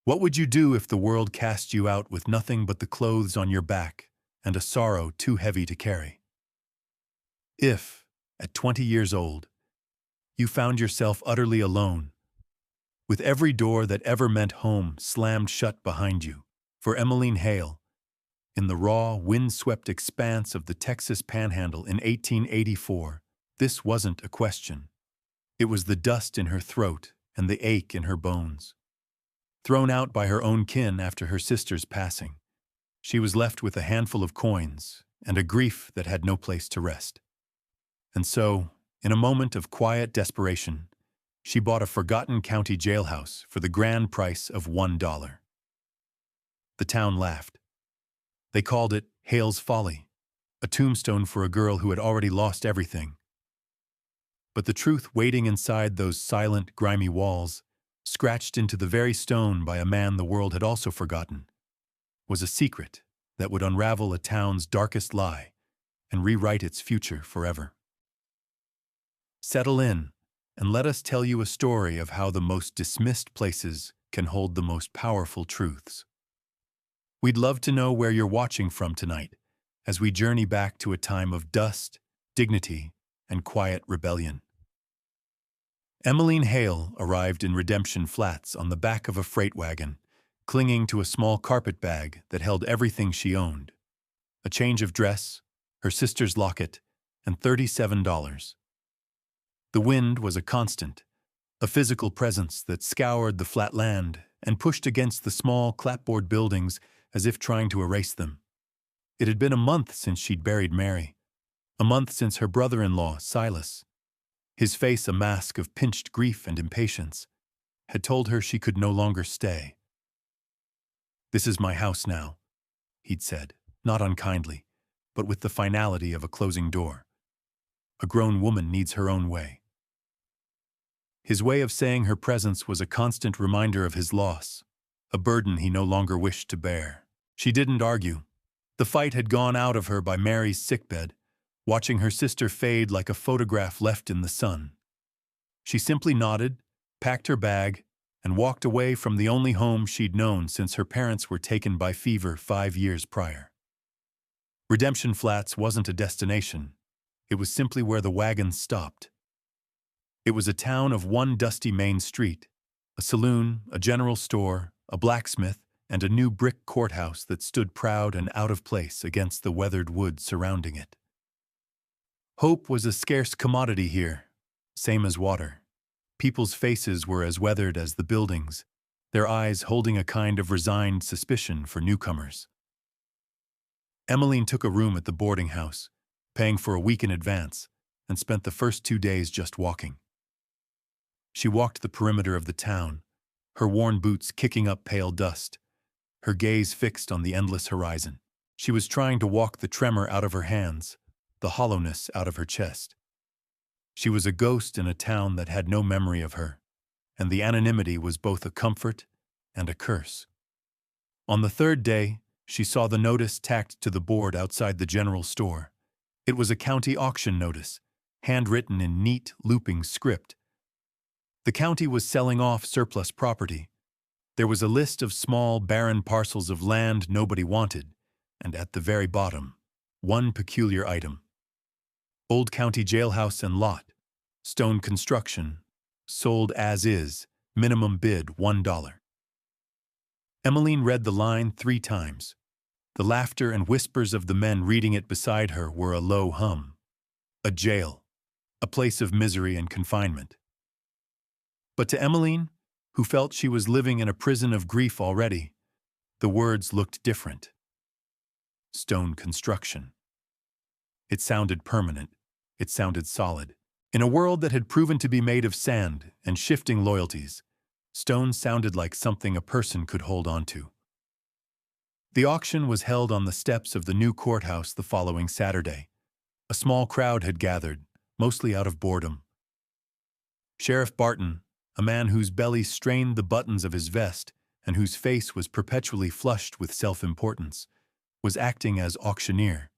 What would you do if the world cast you out with nothing but the clothes on your back and a sorrow too heavy to carry? If, at 20 years old, you found yourself utterly alone, with every door that ever meant home slammed shut behind you, for Emmeline Hale, in the raw, wind-swept expanse of the Texas Panhandle in 1884, this wasn't a question. It was the dust in her throat and the ache in her bones. Thrown out by her own kin after her sister's passing, she was left with a handful of coins and a grief that had no place to rest. And so, in a moment of quiet desperation, she bought a forgotten county jailhouse for the grand price of $1. The town laughed. They called it Hale's Folly, a tombstone for a girl who had already lost everything. But the truth waiting inside those silent, grimy walls, scratched into the very stone by a man the world had also forgotten, was a secret that would unravel a town's darkest lie and rewrite its future forever. Settle in, and let us tell you a story of how the most dismissed places can hold the most powerful truths. We'd love to know where you're watching from tonight, as we journey back to a time of dust, dignity, and quiet rebellion. Emmeline Hale arrived in Redemption Flats on the back of a freight wagon, clinging to a small carpet bag that held everything she owned: a change of dress, her sister's locket, and $37. The wind was a constant, a physical presence that scoured the flat land and pushed against the small clapboard buildings as if trying to erase them. It had been a month since she'd buried Mary, a month since her brother-in-law, Silas, his face a mask of pinched grief and impatience, had told her she could no longer stay. "This is my house now," he'd said, not unkindly, but with the finality of a closing door. "A grown woman needs her own way." His way of saying her presence was a constant reminder of his loss, a burden he no longer wished to bear. She didn't argue. The fight had gone out of her by Mary's sickbed, watching her sister fade like a photograph left in the sun. She simply nodded, packed her bag, and walked away from the only home she'd known since her parents were taken by fever 5 years prior. Redemption Flats wasn't a destination. It was simply where the wagons stopped. It was a town of one dusty main street, a saloon, a general store, a blacksmith, and a new brick courthouse that stood proud and out of place against the weathered wood surrounding it. Hope was a scarce commodity here, same as water. People's faces were as weathered as the buildings, their eyes holding a kind of resigned suspicion for newcomers. Emmeline took a room at the boarding house, paying for a week in advance, and spent the first 2 days just walking. She walked the perimeter of the town, her worn boots kicking up pale dust, her gaze fixed on the endless horizon. She was trying to walk the tremor out of her hands, the hollowness out of her chest. She was a ghost in a town that had no memory of her, and the anonymity was both a comfort and a curse. On the third day, she saw the notice tacked to the board outside the general store. It was a county auction notice, handwritten in neat, looping script. The county was selling off surplus property. There was a list of small, barren parcels of land nobody wanted, and at the very bottom, one peculiar item: Old County Jailhouse and Lot, stone construction, sold as is, minimum bid $1. Emmeline read the line 3 times. The laughter and whispers of the men reading it beside her were a low hum. A jail, a place of misery and confinement. But to Emmeline, who felt she was living in a prison of grief already, the words looked different. Stone construction. It sounded permanent. It sounded solid. In a world that had proven to be made of sand and shifting loyalties, stone sounded like something a person could hold on to. The auction was held on the steps of the new courthouse the following Saturday. A small crowd had gathered, mostly out of boredom. Sheriff Barton, a man whose belly strained the buttons of his vest and whose face was perpetually flushed with self-importance, was acting as auctioneer.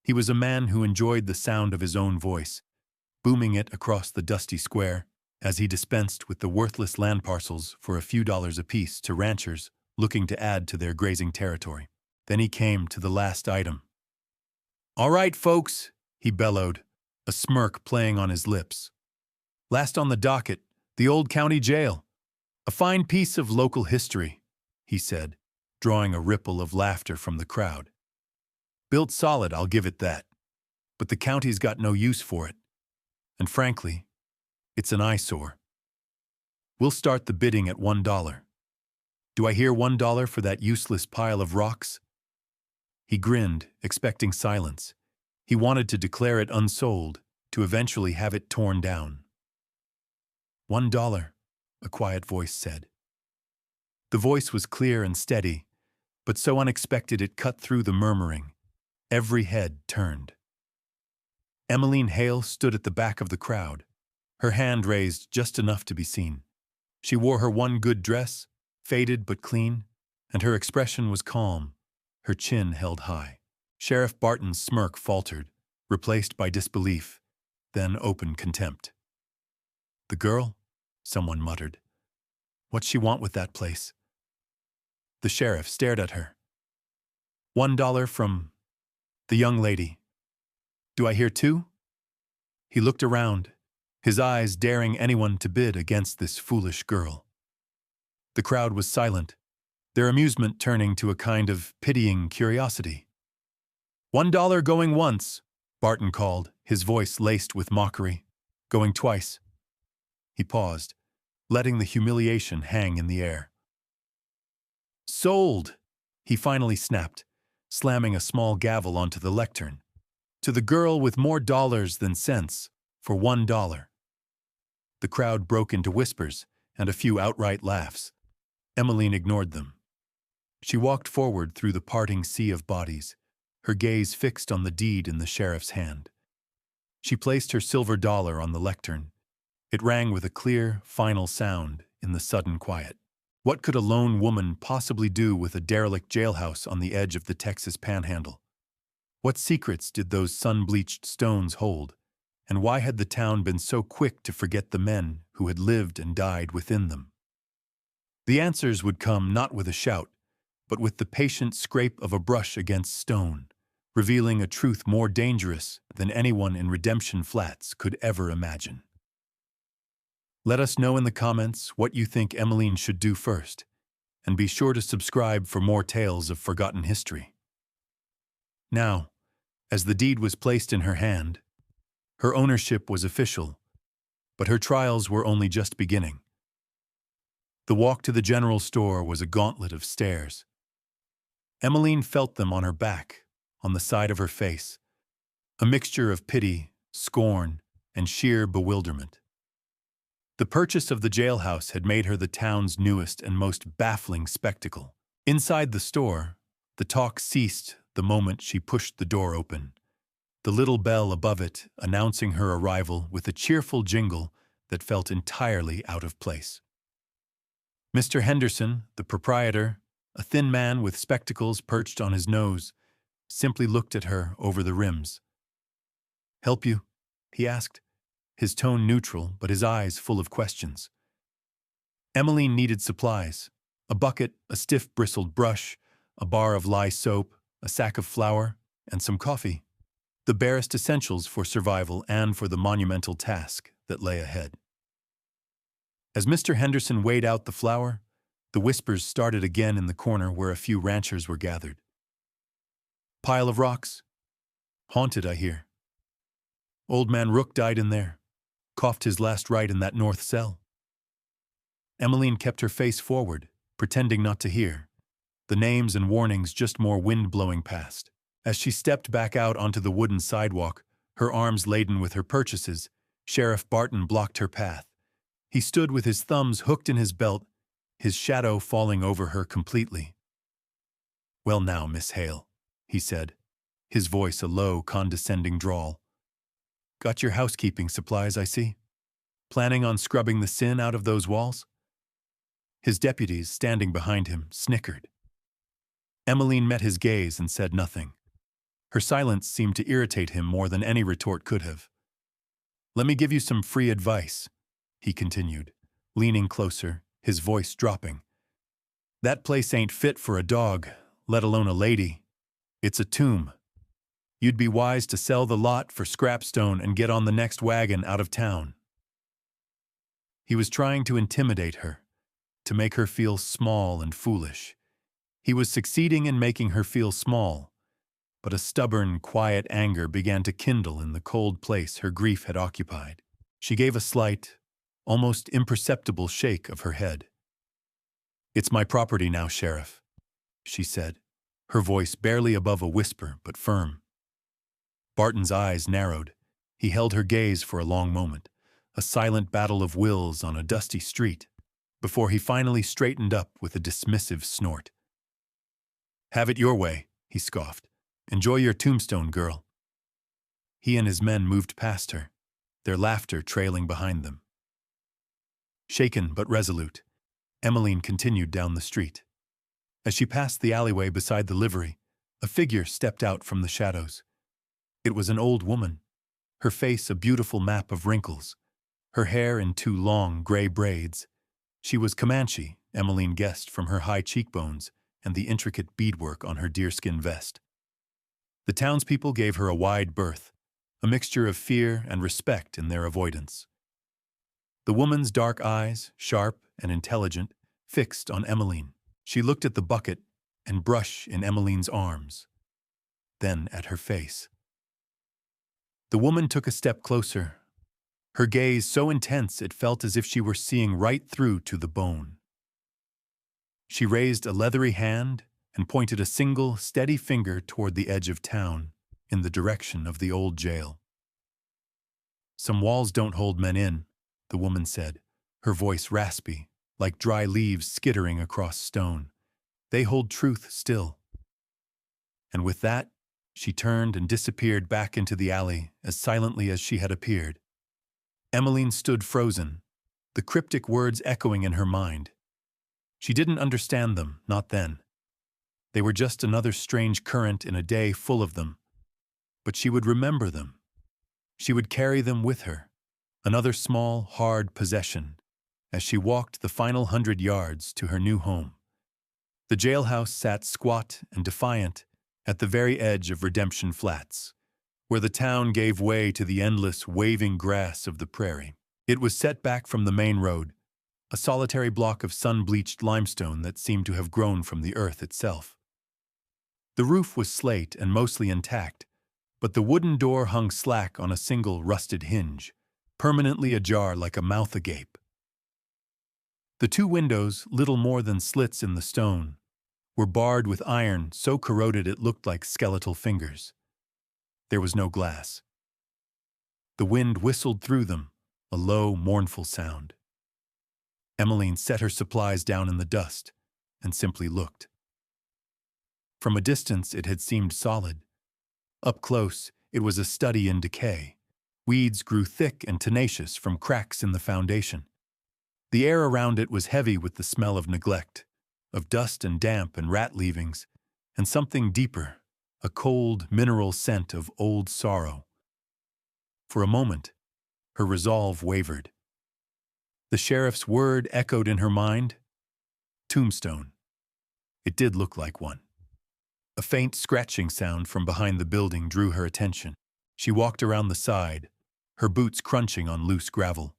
He was a man who enjoyed the sound of his own voice, booming it across the dusty square. as he dispensed with the worthless land parcels for a few dollars apiece to ranchers looking to add to their grazing territory. Then he came to the last item. "All right, folks," he bellowed, a smirk playing on his lips. "Last on the docket, the old county jail. A fine piece of local history," he said, drawing a ripple of laughter from the crowd. "Built solid, I'll give it that. But the county's got no use for it. And frankly, it's an eyesore. We'll start the bidding at $1. Do I hear $1 for that useless pile of rocks?" He grinned, expecting silence. He wanted to declare it unsold, to eventually have it torn down. $1, a quiet voice said. The voice was clear and steady, but so unexpected it cut through the murmuring. Every head turned. Emmeline Hale stood at the back of the crowd, her hand raised just enough to be seen. She wore her one good dress, faded but clean, and her expression was calm, her chin held high. Sheriff Barton's smirk faltered, replaced by disbelief, then open contempt. "The girl?" someone muttered. "What's she want with that place?" The sheriff stared at her. $1 from the young lady. Do I hear $2? He looked around, his eyes daring anyone to bid against this foolish girl. The crowd was silent, their amusement turning to a kind of pitying curiosity. $1 going once, Barton called, his voice laced with mockery. Going twice. He paused, letting the humiliation hang in the air. Sold, he finally snapped, slamming a small gavel onto the lectern. To the girl with more dollars than cents, for $1. The crowd broke into whispers and a few outright laughs. Emmeline ignored them. She walked forward through the parting sea of bodies, her gaze fixed on the deed in the sheriff's hand. She placed her silver dollar on the lectern. It rang with a clear, final sound in the sudden quiet. What could a lone woman possibly do with a derelict jailhouse on the edge of the Texas Panhandle? What secrets did those sun-bleached stones hold, and why had the town been so quick to forget the men who had lived and died within them? The answers would come not with a shout, but with the patient scrape of a brush against stone, revealing a truth more dangerous than anyone in Redemption Flats could ever imagine. Let us know in the comments what you think Emmeline should do first, and be sure to subscribe for more tales of forgotten history. Now, as the deed was placed in her hand, her ownership was official, but her trials were only just beginning. The walk to the general store was a gauntlet of stairs. Emmeline felt them on her back, on the side of her face, a mixture of pity, scorn, and sheer bewilderment. The purchase of the jailhouse had made her the town's newest and most baffling spectacle. Inside the store, the talk ceased the moment she pushed the door open, the little bell above it announcing her arrival with a cheerful jingle that felt entirely out of place. Mr. Henderson, the proprietor, a thin man with spectacles perched on his nose, simply looked at her over the rims. "Help you?" he asked, his tone neutral but his eyes full of questions. Emmeline needed supplies: a bucket, a stiff bristled brush, a bar of lye soap, a sack of flour, and some coffee. The barest essentials for survival and for the monumental task that lay ahead. As Mr. Henderson weighed out the flour, the whispers started again in the corner where a few ranchers were gathered. "Pile of rocks? Haunted, I hear. Old man Rook died in there. Coughed his last rite in that north cell." Emmeline kept her face forward, pretending not to hear, the names and warnings just more wind blowing past. As she stepped back out onto the wooden sidewalk, her arms laden with her purchases, Sheriff Barton blocked her path. He stood with his thumbs hooked in his belt, his shadow falling over her completely. "Well now, Miss Hale," he said, his voice a low, condescending drawl. "Got your housekeeping supplies, I see. Planning on scrubbing the sin out of those walls?" His deputies, standing behind him, snickered. Emmeline met his gaze and said nothing. Her silence seemed to irritate him more than any retort could have. "Let me give you some free advice. he continued, leaning closer, his voice dropping. That place ain't fit for a dog, let alone a lady. It's a tomb. You'd be wise to sell the lot for scrapstone and get on the next wagon out of town. He was trying to intimidate her, to make her feel small and foolish. He was succeeding in making her feel small, but a stubborn, quiet anger began to kindle in the cold place her grief had occupied. She gave a slight, almost imperceptible shake of her head. "It's my property now, Sheriff," she said, her voice barely above a whisper but firm. Barton's eyes narrowed. He held her gaze for a long moment, a silent battle of wills on a dusty street, before he finally straightened up with a dismissive snort. "Have it your way," he scoffed. "Enjoy your tombstone, girl." He and his men moved past her, their laughter trailing behind them. Shaken but resolute, Emmeline continued down the street. As she passed the alleyway beside the livery, a figure stepped out from the shadows. It was an old woman, her face a beautiful map of wrinkles, her hair in two long gray braids. She was Comanche, Emmeline guessed from her high cheekbones and the intricate beadwork on her deerskin vest. The townspeople gave her a wide berth, a mixture of fear and respect in their avoidance. The woman's dark eyes, sharp and intelligent, fixed on Emmeline. She looked at the bucket and brush in Emmeline's arms, then at her face. The woman took a step closer, her gaze so intense it felt as if she were seeing right through to the bone. She raised a leathery hand and pointed a single, steady finger toward the edge of town, in the direction of the old jail. "Some walls don't hold men in," the woman said, her voice raspy, like dry leaves skittering across stone. "They hold truth still." And with that, she turned and disappeared back into the alley as silently as she had appeared. Emmeline stood frozen, the cryptic words echoing in her mind. She didn't understand them, not then. They were just another strange current in a day full of them. But she would remember them. She would carry them with her, another small, hard possession, as she walked the final 100 yards to her new home. The jailhouse sat squat and defiant at the very edge of Redemption Flats, where the town gave way to the endless, waving grass of the prairie. It was set back from the main road, a solitary block of sun-bleached limestone that seemed to have grown from the earth itself. The roof was slate and mostly intact, but the wooden door hung slack on a single rusted hinge, permanently ajar like a mouth agape. The two windows, little more than slits in the stone, were barred with iron so corroded it looked like skeletal fingers. There was no glass. The wind whistled through them, a low, mournful sound. Emmeline set her supplies down in the dust and simply looked. From a distance it had seemed solid. Up close, it was a study in decay. Weeds grew thick and tenacious from cracks in the foundation. The air around it was heavy with the smell of neglect, of dust and damp and rat leavings, and something deeper, a cold, mineral scent of old sorrow. For a moment, her resolve wavered. The sheriff's word echoed in her mind. Tombstone. It did look like one. A faint scratching sound from behind the building drew her attention. She walked around the side, her boots crunching on loose gravel.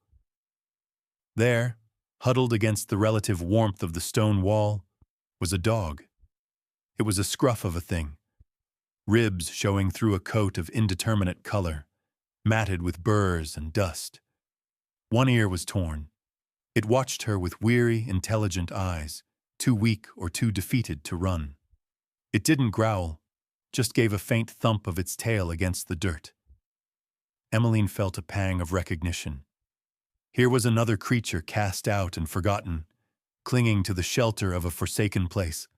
There, huddled against the relative warmth of the stone wall, was a dog. It was a scruff of a thing, ribs showing through a coat of indeterminate color, matted with burrs and dust. One ear was torn. It watched her with weary, intelligent eyes, too weak or too defeated to run. It didn't growl, just gave a faint thump of its tail against the dirt. Emmeline felt a pang of recognition. Here was another creature cast out and forgotten, clinging to the shelter of a forsaken place.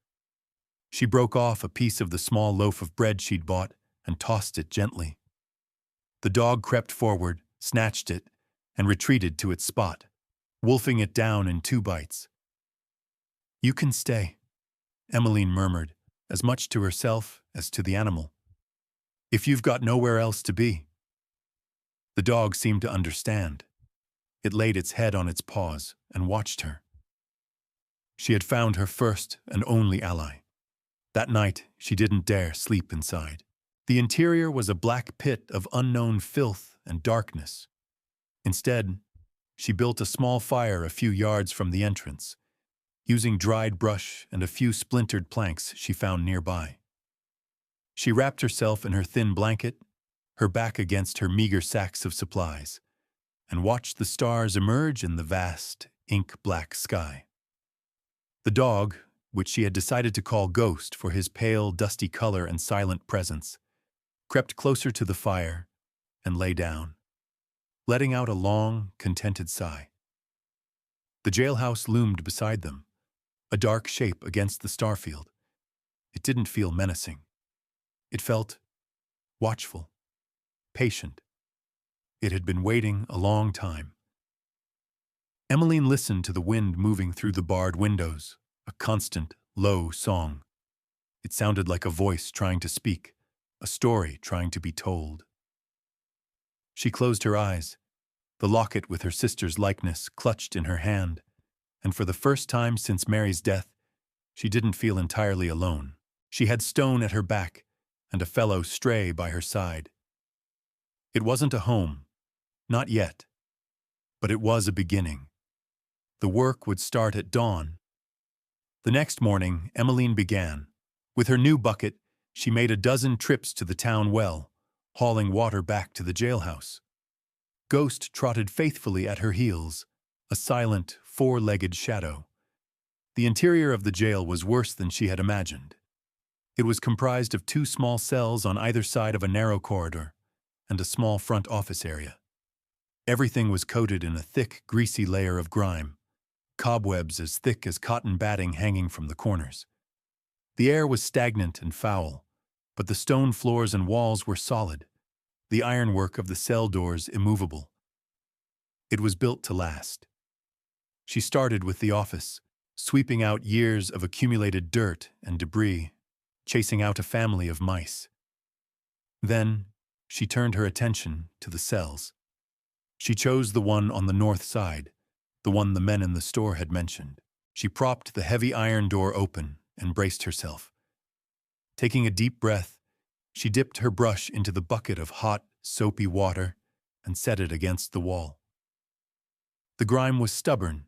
She broke off a piece of the small loaf of bread she'd bought and tossed it gently. The dog crept forward, snatched it, and retreated to its spot, wolfing it down in 2 bites. "You can stay," Emmeline murmured, as much to herself as to the animal. "If you've got nowhere else to be." The dog seemed to understand. It laid its head on its paws and watched her. She had found her first and only ally. That night, she didn't dare sleep inside. The interior was a black pit of unknown filth and darkness. Instead, she built a small fire a few yards from the entrance, using dried brush and a few splintered planks she found nearby. She wrapped herself in her thin blanket, her back against her meager sacks of supplies, and watched the stars emerge in the vast, ink-black sky. The dog, which she had decided to call Ghost for his pale, dusty color and silent presence, crept closer to the fire and lay down, letting out a long, contented sigh. The jailhouse loomed beside them, a dark shape against the starfield. It didn't feel menacing. It felt watchful, patient. It had been waiting a long time. Emmeline listened to the wind moving through the barred windows, a constant, low song. It sounded like a voice trying to speak, a story trying to be told. She closed her eyes, the locket with her sister's likeness clutched in her hand, and for the first time since Mary's death, she didn't feel entirely alone. She had Stone at her back and a fellow stray by her side. It wasn't a home, not yet, but it was a beginning. The work would start at dawn. The next morning, Emmeline began. With her new bucket, she made a dozen trips to the town well, hauling water back to the jailhouse. Ghost trotted faithfully at her heels, a silent, four-legged shadow. The interior of the jail was worse than she had imagined. It was comprised of 2 small cells on either side of a narrow corridor, and a small front office area. Everything was coated in a thick, greasy layer of grime, cobwebs as thick as cotton batting hanging from the corners. The air was stagnant and foul, but the stone floors and walls were solid, the ironwork of the cell doors immovable. It was built to last. She started with the office, sweeping out years of accumulated dirt and debris, chasing out a family of mice. Then, she turned her attention to the cells. She chose the one on the north side, the one the men in the store had mentioned. She propped the heavy iron door open and braced herself. Taking a deep breath, she dipped her brush into the bucket of hot, soapy water and set it against the wall. The grime was stubborn,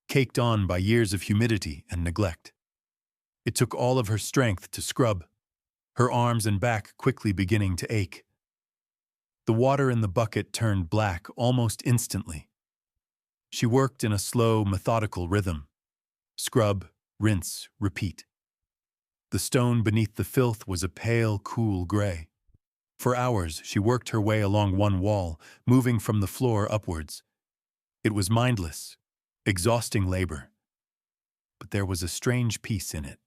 caked on by years of humidity and neglect. It took all of her strength to scrub, her arms and back quickly beginning to ache. The water in the bucket turned black almost instantly. She worked in a slow, methodical rhythm. Scrub, rinse, repeat. The stone beneath the filth was a pale, cool gray. For hours, she worked her way along one wall, moving from the floor upwards. It was mindless, exhausting labor. But there was a strange peace in it.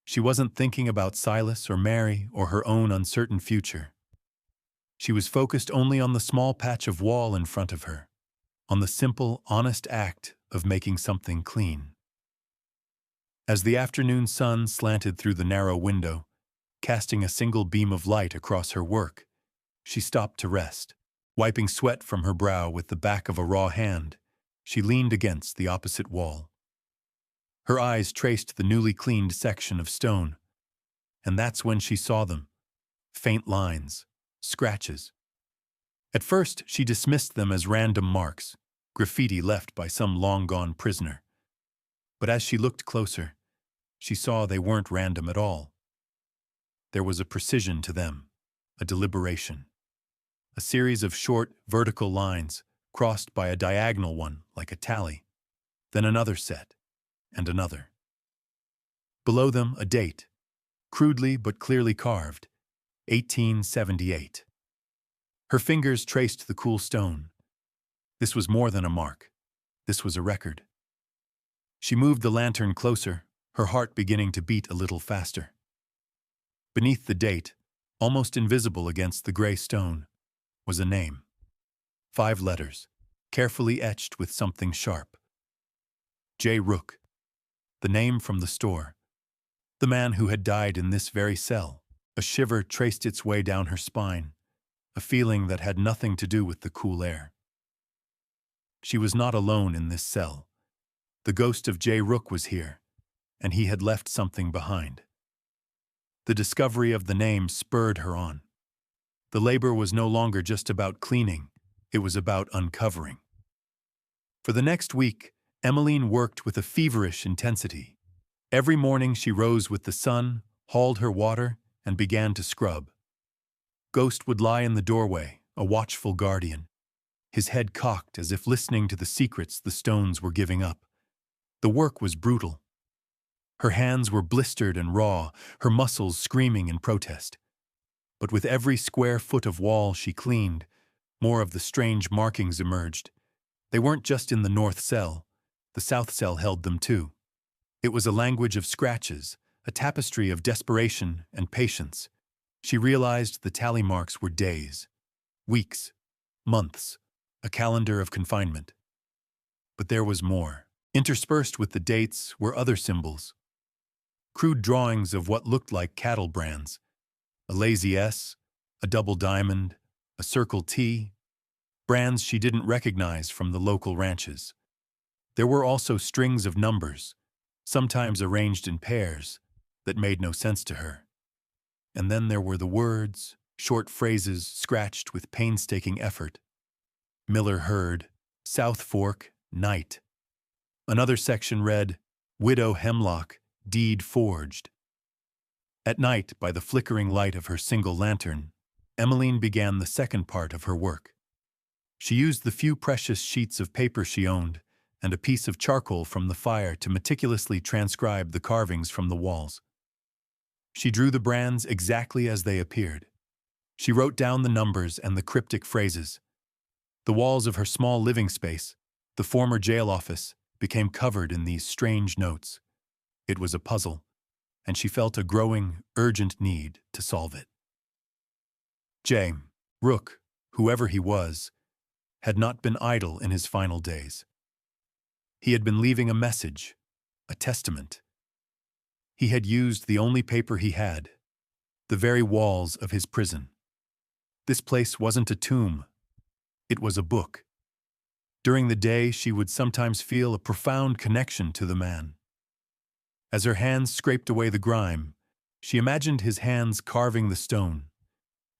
She wasn't thinking about Silas or Mary or her own uncertain future. She was focused only on the small patch of wall in front of her, on the simple, honest act of making something clean. As the afternoon sun slanted through the narrow window, casting a single beam of light across her work, she stopped to rest. Wiping sweat from her brow with the back of a raw hand, she leaned against the opposite wall. Her eyes traced the newly cleaned section of stone, and that's when she saw them. Faint lines, scratches. At first, she dismissed them as random marks, graffiti left by some long-gone prisoner. But as she looked closer, she saw they weren't random at all. There was a precision to them, a deliberation. A series of short, vertical lines, crossed by a diagonal one like a tally, then another set, and another. Below them, a date, crudely but clearly carved, 1878. Her fingers traced the cool stone. This was more than a mark. This was a record. She moved the lantern closer, her heart beginning to beat a little faster. Beneath the date, almost invisible against the gray stone, was a name. 5 letters, carefully etched with something sharp. J. Rook, the name from the store. The man who had died in this very cell. A shiver traced its way down her spine, a feeling that had nothing to do with the cool air. She was not alone in this cell. The ghost of J. Rook was here, and he had left something behind. The discovery of the name spurred her on. The labor was no longer just about cleaning, it was about uncovering. For the next week, Emmeline worked with a feverish intensity. Every morning she rose with the sun, hauled her water, and began to scrub. Ghost would lie in the doorway, a watchful guardian, his head cocked as if listening to the secrets the stones were giving up. The work was brutal. Her hands were blistered and raw, her muscles screaming in protest. But with every square foot of wall she cleaned, more of the strange markings emerged. They weren't just in the north cell, the south cell held them too. It was a language of scratches, a tapestry of desperation and patience. She realized the tally marks were days, weeks, months, a calendar of confinement. But there was more. Interspersed with the dates were other symbols. Crude drawings of what looked like cattle brands. A lazy S, a double diamond, a circle T. Brands she didn't recognize from the local ranches. There were also strings of numbers, sometimes arranged in pairs, that made no sense to her. And then there were the words, short phrases scratched with painstaking effort. Miller Herd, South Fork, Night. Another section read, Widow Hemlock, Deed Forged. At night, by the flickering light of her single lantern, Emmeline began the second part of her work. She used the few precious sheets of paper she owned and a piece of charcoal from the fire to meticulously transcribe the carvings from the walls. She drew the brands exactly as they appeared. She wrote down the numbers and the cryptic phrases. The walls of her small living space, the former jail office, became covered in these strange notes. It was a puzzle, and she felt a growing, urgent need to solve it. J. Rook, whoever he was, had not been idle in his final days. He had been leaving a message, a testament. He had used the only paper he had, the very walls of his prison. This place wasn't a tomb. It was a book. During the day, she would sometimes feel a profound connection to the man. As her hands scraped away the grime, she imagined his hands carving the stone,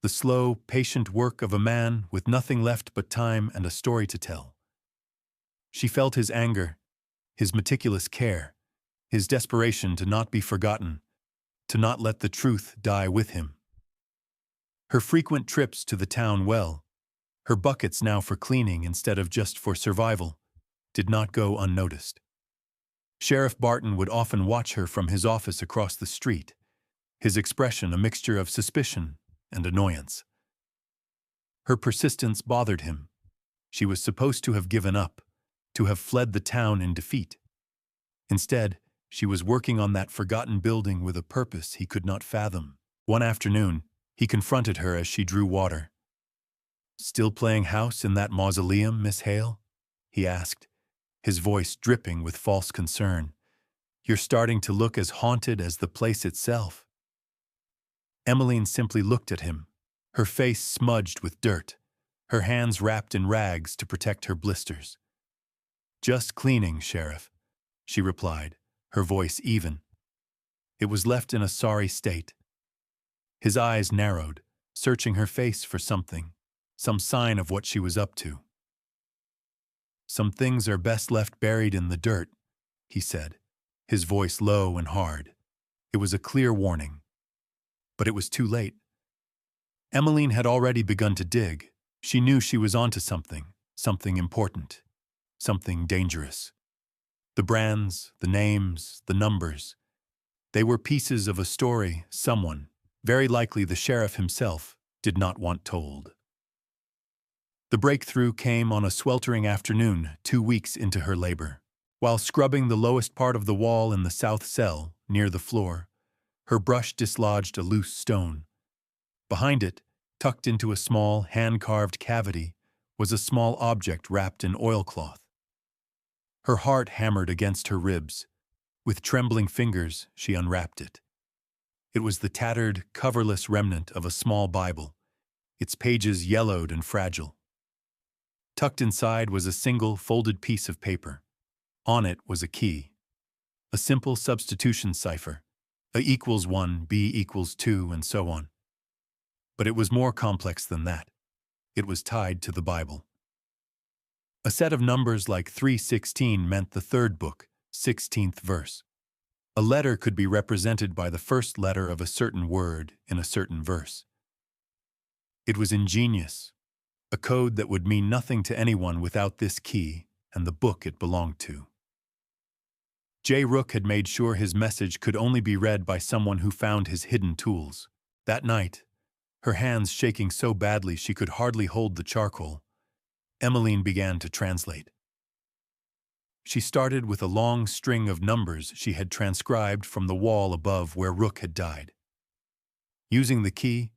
the slow, patient work of a man with nothing left but time and a story to tell. She felt his anger, his meticulous care, his desperation to not be forgotten, to not let the truth die with him. Her frequent trips to the town well, her buckets now for cleaning instead of just for survival, did not go unnoticed. Sheriff Barton would often watch her from his office across the street, his expression a mixture of suspicion and annoyance. Her persistence bothered him. She was supposed to have given up, to have fled the town in defeat. Instead, she was working on that forgotten building with a purpose he could not fathom. One afternoon, he confronted her as she drew water. "Still playing house in that mausoleum, Miss Hale?" he asked, his voice dripping with false concern. "You're starting to look as haunted as the place itself." Emmeline simply looked at him, her face smudged with dirt, her hands wrapped in rags to protect her blisters. "Just cleaning, Sheriff," she replied, her voice even. It was left in a sorry state. His eyes narrowed, searching her face for something, some sign of what she was up to. "Some things are best left buried in the dirt," he said, his voice low and hard. It was a clear warning. But it was too late. Emmeline had already begun to dig. She knew she was onto something, something important, something dangerous. The brands, the names, the numbers. They were pieces of a story someone, very likely the sheriff himself, did not want told. The breakthrough came on a sweltering afternoon 2 weeks into her labor. While scrubbing the lowest part of the wall in the south cell, near the floor, her brush dislodged a loose stone. Behind it, tucked into a small, hand-carved cavity, was a small object wrapped in oilcloth. Her heart hammered against her ribs. With trembling fingers, she unwrapped it. It was the tattered, coverless remnant of a small Bible, its pages yellowed and fragile. Tucked inside was a single folded piece of paper. On it was a key, a simple substitution cipher, A equals 1, B equals 2, and so on. But it was more complex than that. It was tied to the Bible. A set of numbers like 3:16 meant the third book, 16th verse. A letter could be represented by the first letter of a certain word in a certain verse. It was ingenious, a code that would mean nothing to anyone without this key and the book it belonged to. J. Rook had made sure his message could only be read by someone who found his hidden tools. That night, her hands shaking so badly she could hardly hold the charcoal, Emmeline began to translate. She started with a long string of numbers she had transcribed from the wall above where Rook had died. Using the key,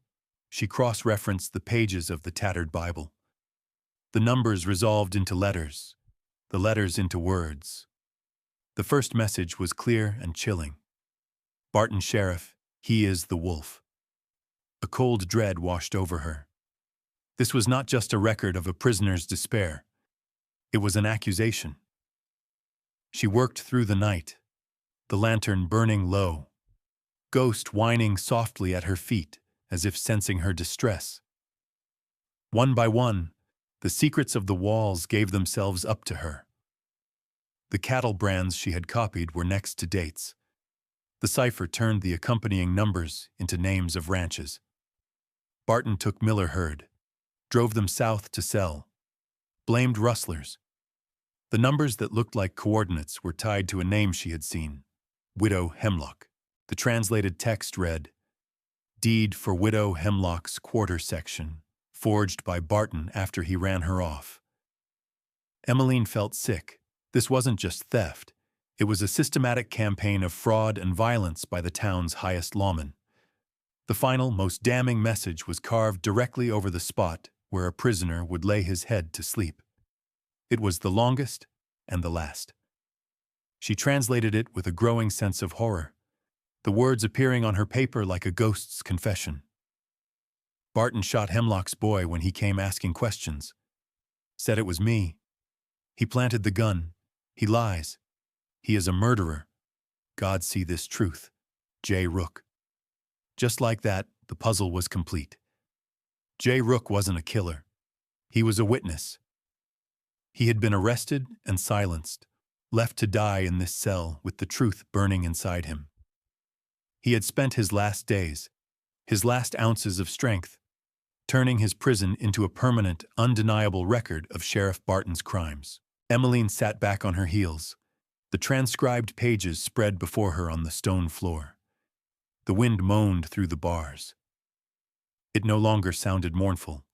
she cross-referenced the pages of the tattered Bible. The numbers resolved into letters, the letters into words. The first message was clear and chilling. Barton Sheriff, he is the wolf. A cold dread washed over her. This was not just a record of a prisoner's despair. It was an accusation. She worked through the night, the lantern burning low, Ghost whining softly at her feet as if sensing her distress. One by one, the secrets of the walls gave themselves up to her. The cattle brands she had copied were next to dates. The cipher turned the accompanying numbers into names of ranches. Barton took Miller herd, drove them south to sell, blamed rustlers. The numbers that looked like coordinates were tied to a name she had seen, Widow Hemlock. The translated text read, Deed for Widow Hemlock's quarter section, forged by Barton after he ran her off. Emmeline felt sick. This wasn't just theft. It was a systematic campaign of fraud and violence by the town's highest lawmen. The final, most damning message was carved directly over the spot where a prisoner would lay his head to sleep. It was the longest and the last. She translated it with a growing sense of horror, the words appearing on her paper like a ghost's confession. Barton shot Hemlock's boy when he came asking questions. Said it was me. He planted the gun. He lies. He is a murderer. God see this truth. J. Rook. Just like that, the puzzle was complete. J. Rook wasn't a killer. He was a witness. He had been arrested and silenced, left to die in this cell with the truth burning inside him. He had spent his last days, his last ounces of strength, turning his prison into a permanent, undeniable record of Sheriff Barton's crimes. Emmeline sat back on her heels. The transcribed pages spread before her on the stone floor. The wind moaned through the bars. It no longer sounded mournful.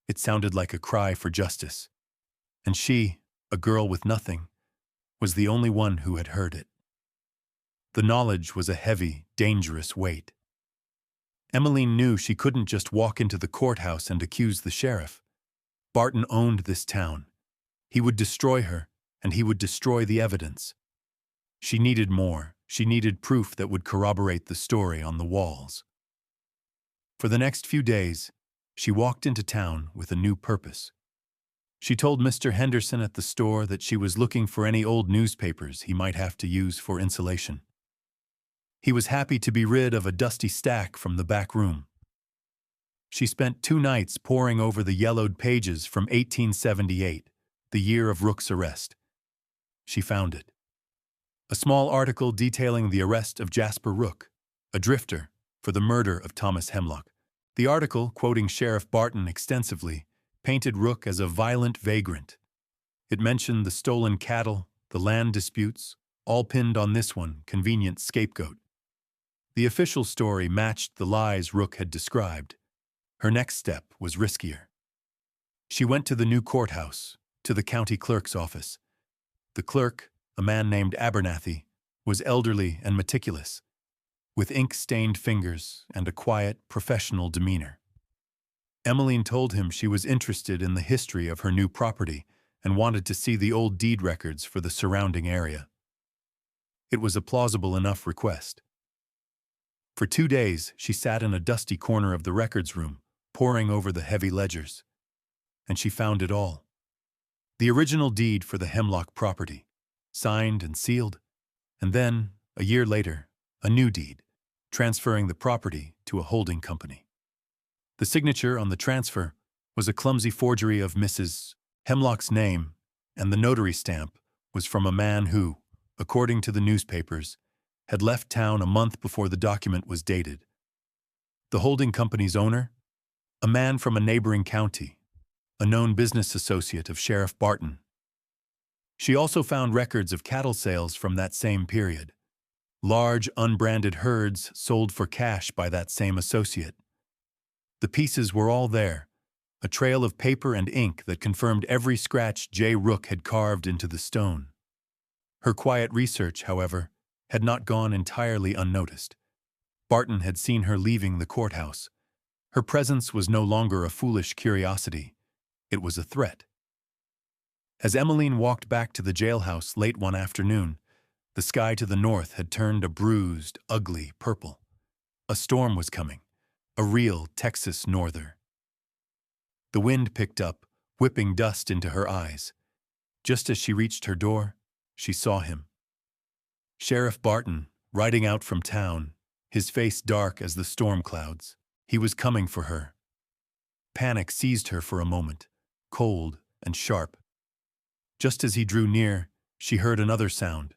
It sounded like a cry for justice. And she, a girl with nothing, was the only one who had heard it. The knowledge was a heavy, dangerous weight. Emmeline knew she couldn't just walk into the courthouse and accuse the sheriff. Barton owned this town. He would destroy her, and he would destroy the evidence. She needed more. She needed proof that would corroborate the story on the walls. For the next few days, she walked into town with a new purpose. She told Mr. Henderson at the store that she was looking for any old newspapers he might have to use for insulation. He was happy to be rid of a dusty stack from the back room. She spent 2 nights poring over the yellowed pages from 1878, the year of Rook's arrest. She found it. A small article detailing the arrest of Jasper Rook, a drifter, for the murder of Thomas Hemlock. The article, quoting Sheriff Barton extensively, painted Rook as a violent vagrant. It mentioned the stolen cattle, the land disputes, all pinned on this one convenient scapegoat. The official story matched the lies Rook had described. Her next step was riskier. She went to the new courthouse, to the county clerk's office. The clerk, a man named Abernathy, was elderly and meticulous, with ink-stained fingers and a quiet, professional demeanor. Emmeline told him she was interested in the history of her new property and wanted to see the old deed records for the surrounding area. It was a plausible enough request. For 2 days, she sat in a dusty corner of the records room, poring over the heavy ledgers. And she found it all. The original deed for the Hemlock property, signed and sealed, and then, a year later, a new deed, transferring the property to a holding company. The signature on the transfer was a clumsy forgery of Mrs. Hemlock's name, and the notary stamp was from a man who, according to the newspapers, had left town a month before the document was dated. The holding company's owner? A man from a neighboring county, a known business associate of Sheriff Barton. She also found records of cattle sales from that same period. Large, unbranded herds sold for cash by that same associate. The pieces were all there, a trail of paper and ink that confirmed every scratch J. Rook had carved into the stone. Her quiet research, however, had not gone entirely unnoticed. Barton had seen her leaving the courthouse. Her presence was no longer a foolish curiosity. It was a threat. As Emmeline walked back to the jailhouse late one afternoon, the sky to the north had turned a bruised, ugly purple. A storm was coming, a real Texas norther. The wind picked up, whipping dust into her eyes. Just as she reached her door, she saw him. Sheriff Barton, riding out from town, his face dark as the storm clouds. He was coming for her. Panic seized her for a moment, cold and sharp. Just as he drew near, she heard another sound,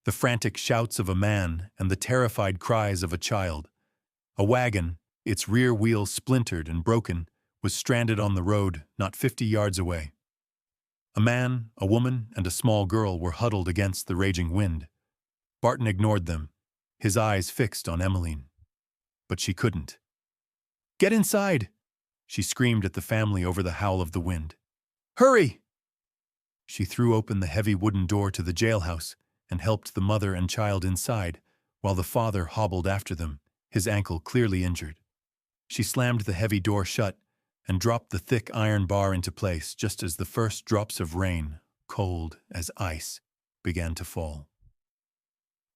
the frantic shouts of a man and the terrified cries of a child. A wagon, its rear wheel splintered and broken, was stranded on the road not 50 yards away. A man, a woman, and a small girl were huddled against the raging wind. Barton ignored them, his eyes fixed on Emmeline. But she couldn't. "Get inside!" she screamed at the family over the howl of the wind. "Hurry!" She threw open the heavy wooden door to the jailhouse and helped the mother and child inside, while the father hobbled after them, his ankle clearly injured. She slammed the heavy door shut and dropped the thick iron bar into place just as the first drops of rain, cold as ice, began to fall.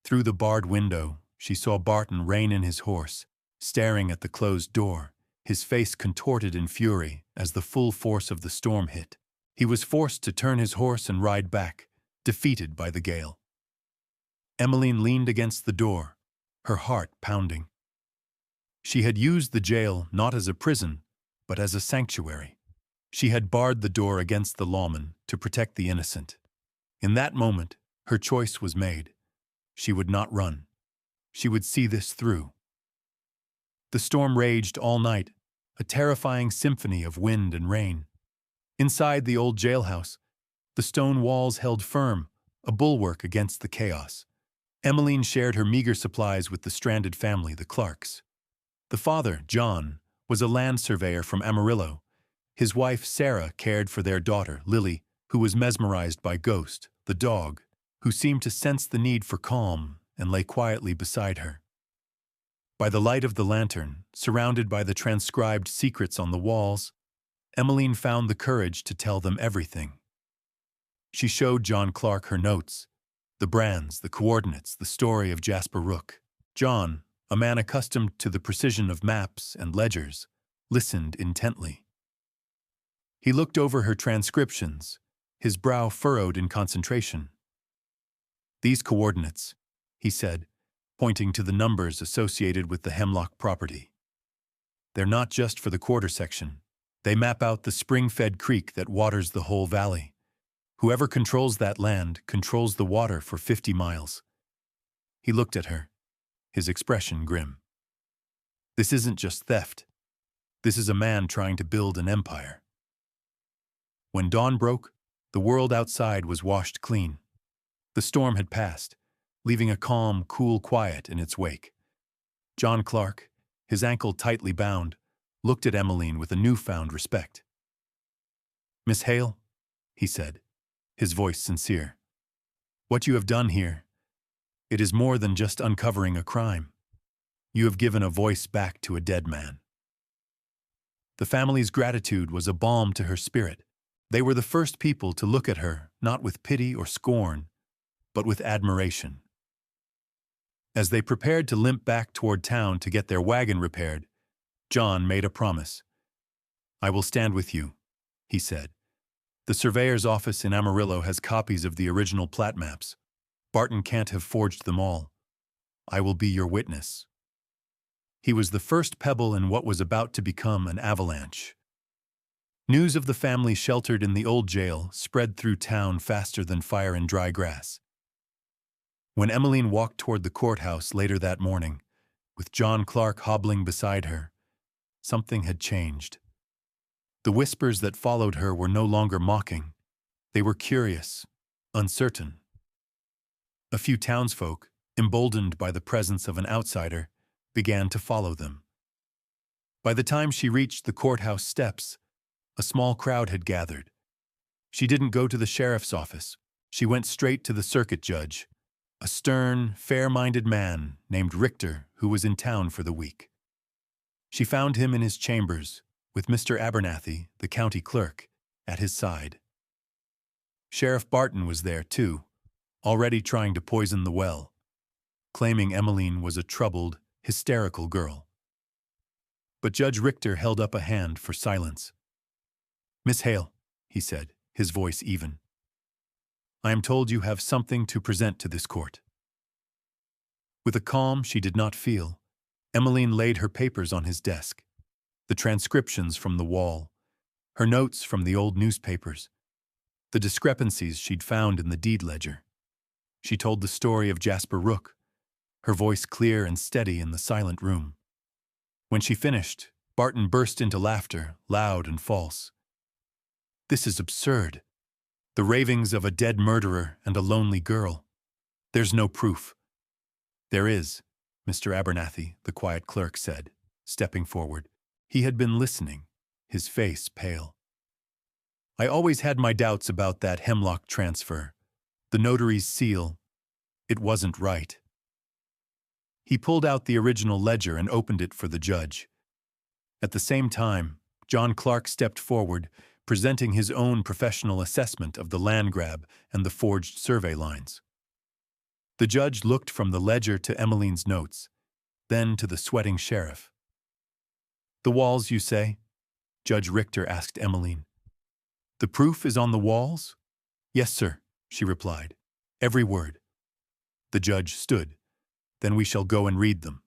Through the barred window, she saw Barton rein in his horse, staring at the closed door, his face contorted in fury as the full force of the storm hit. He was forced to turn his horse and ride back, defeated by the gale. Emmeline leaned against the door, her heart pounding. She had used the jail not as a prison, but as a sanctuary. She had barred the door against the lawman to protect the innocent. In that moment, her choice was made. She would not run. She would see this through. The storm raged all night, a terrifying symphony of wind and rain. Inside the old jailhouse, the stone walls held firm, a bulwark against the chaos. Emmeline shared her meager supplies with the stranded family, the Clarks. The father, John, was a land surveyor from Amarillo. His wife, Sarah, cared for their daughter, Lily, who was mesmerized by Ghost, the dog, who seemed to sense the need for calm and lay quietly beside her. By the light of the lantern, surrounded by the transcribed secrets on the walls, Emmeline found the courage to tell them everything. She showed John Clark her notes, the brands, the coordinates, the story of Jasper Rook. John, a man accustomed to the precision of maps and ledgers, listened intently. He looked over her transcriptions, his brow furrowed in concentration. "These coordinates," he said, pointing to the numbers associated with the Hemlock property. "They're not just for the quarter section. They map out the spring-fed creek that waters the whole valley. Whoever controls that land controls the water for 50 miles. He looked at her, his expression grim. "This isn't just theft. This is a man trying to build an empire." When dawn broke, the world outside was washed clean. The storm had passed, leaving a calm, cool quiet in its wake. John Clark, his ankle tightly bound, looked at Emmeline with a newfound respect. "Miss Hale," he said, his voice sincere, "what you have done here, it is more than just uncovering a crime. You have given a voice back to a dead man." The family's gratitude was a balm to her spirit. They were the first people to look at her, not with pity or scorn, but with admiration. As they prepared to limp back toward town to get their wagon repaired, John made a promise. "I will stand with you," he said. The surveyor's office in Amarillo has copies of the original plat maps. Barton can't have forged them all. I will be your witness. He was the first pebble in what was about to become an avalanche. News of the family sheltered in the old jail spread through town faster than fire in dry grass. When Emmeline walked toward the courthouse later that morning, with John Clark hobbling beside her, something had changed. The whispers that followed her were no longer mocking. They were curious, uncertain. A few townsfolk, emboldened by the presence of an outsider, began to follow them. By the time she reached the courthouse steps, a small crowd had gathered. She didn't go to the sheriff's office. She went straight to the circuit judge, a stern, fair-minded man named Richter who was in town for the week. She found him in his chambers, with Mr. Abernathy, the county clerk, at his side. Sheriff Barton was there, too, already trying to poison the well, claiming Emmeline was a troubled, hysterical girl. But Judge Richter held up a hand for silence. "Miss Hale," he said, his voice even, "I am told you have something to present to this court." With a calm she did not feel, Emmeline laid her papers on his desk. The transcriptions from the wall, her notes from the old newspapers, the discrepancies she'd found in the deed ledger. She told the story of Jasper Rook, her voice clear and steady in the silent room. When she finished, Barton burst into laughter, loud and false. "This is absurd. The ravings of a dead murderer and a lonely girl. There's no proof." "There is," Mr. Abernathy, the quiet clerk, said, stepping forward. He had been listening, his face pale. "I always had my doubts about that Hemlock transfer. The notary's seal. It wasn't right." He pulled out the original ledger and opened it for the judge. At the same time, John Clark stepped forward, presenting his own professional assessment of the land grab and the forged survey lines. The judge looked from the ledger to Emmeline's notes, then to the sweating sheriff. "The walls, you say?" Judge Richter asked Emmeline. "The proof is on the walls?" "Yes, sir," she replied. "Every word." The judge stood. "Then we shall go and read them."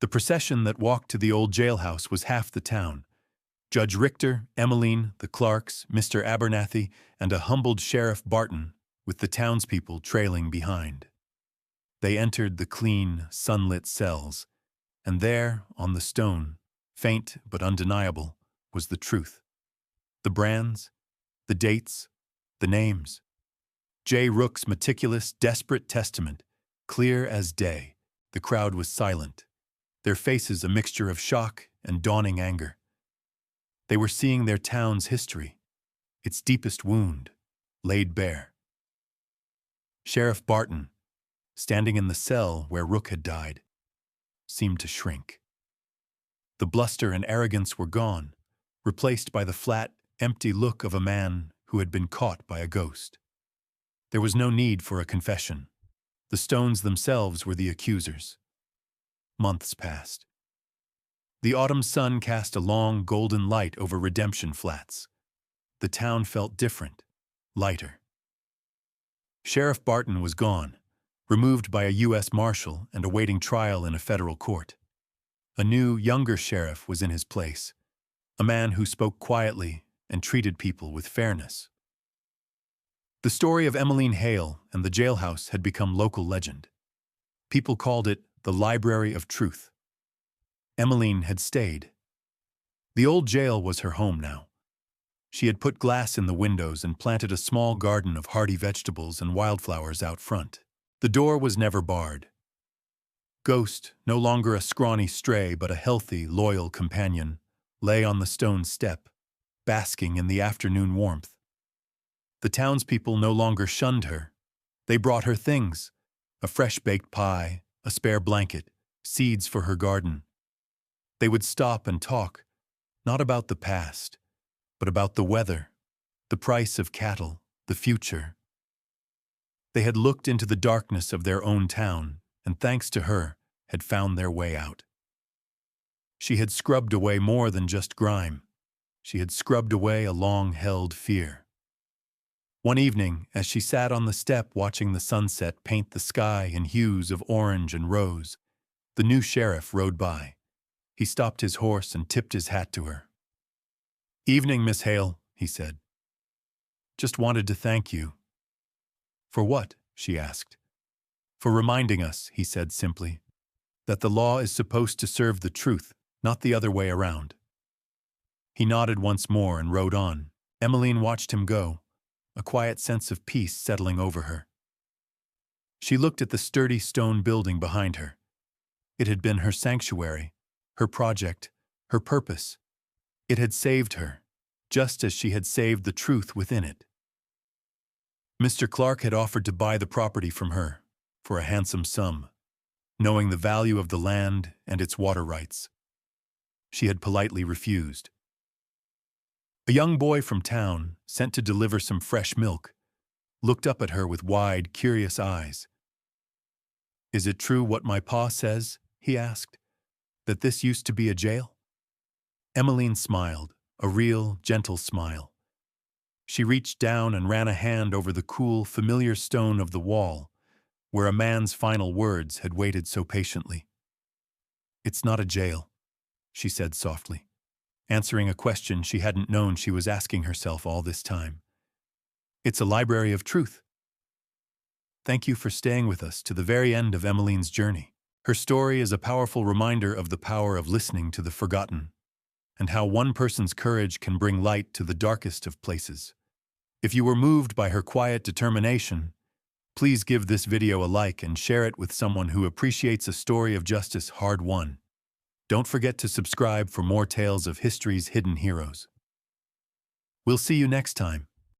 The procession that walked to the old jailhouse was half the town. Judge Richter, Emmeline, the Clarks, Mr. Abernathy, and a humbled Sheriff Barton, with the townspeople trailing behind. They entered the clean, sunlit cells, and there, on the stone, faint but undeniable, was the truth. The brands, the dates, the names. J. Rook's meticulous, desperate testament, clear as day. The crowd was silent, their faces a mixture of shock and dawning anger. They were seeing their town's history, its deepest wound, laid bare. Sheriff Barton, standing in the cell where Rook had died, seemed to shrink. The bluster and arrogance were gone, replaced by the flat, empty look of a man who had been caught by a ghost. There was no need for a confession. The stones themselves were the accusers. Months passed. The autumn sun cast a long, golden light over Redemption Flats. The town felt different, lighter. Sheriff Barton was gone, removed by a U.S. Marshal and awaiting trial in a federal court. A new, younger sheriff was in his place, a man who spoke quietly and treated people with fairness. The story of Emmeline Hale and the jailhouse had become local legend. People called it the Library of Truth. Emmeline had stayed. The old jail was her home now. She had put glass in the windows and planted a small garden of hardy vegetables and wildflowers out front. The door was never barred. Ghost, no longer a scrawny stray but a healthy, loyal companion, lay on the stone step, basking in the afternoon warmth. The townspeople no longer shunned her. They brought her things, a fresh-baked pie, a spare blanket, seeds for her garden. They would stop and talk, not about the past, but about the weather, the price of cattle, the future. They had looked into the darkness of their own town, and thanks to her, had found their way out. She had scrubbed away more than just grime. She had scrubbed away a long-held fear. One evening, as she sat on the step watching the sunset paint the sky in hues of orange and rose, the new sheriff rode by. He stopped his horse and tipped his hat to her. "Evening, Miss Hale," he said. "Just wanted to thank you." "For what?" she asked. "For reminding us," he said simply, "that the law is supposed to serve the truth, not the other way around." He nodded once more and rode on. Emmeline watched him go, a quiet sense of peace settling over her. She looked at the sturdy stone building behind her. It had been her sanctuary, her project, her purpose. It had saved her, just as she had saved the truth within it. Mr. Clark had offered to buy the property from her for a handsome sum, knowing the value of the land and its water rights. She had politely refused. A young boy from town, sent to deliver some fresh milk, looked up at her with wide, curious eyes. "Is it true what my pa says?" he asked, "that this used to be a jail?" Emmeline smiled, a real, gentle smile. She reached down and ran a hand over the cool, familiar stone of the wall, where a man's final words had waited so patiently. "It's not a jail," she said softly, answering a question she hadn't known she was asking herself all this time. "It's a library of truth." Thank you for staying with us to the very end of Emmeline's journey. Her story is a powerful reminder of the power of listening to the forgotten, and how one person's courage can bring light to the darkest of places. If you were moved by her quiet determination, please give this video a like and share it with someone who appreciates a story of justice hard-won. Don't forget to subscribe for more tales of history's hidden heroes. We'll see you next time.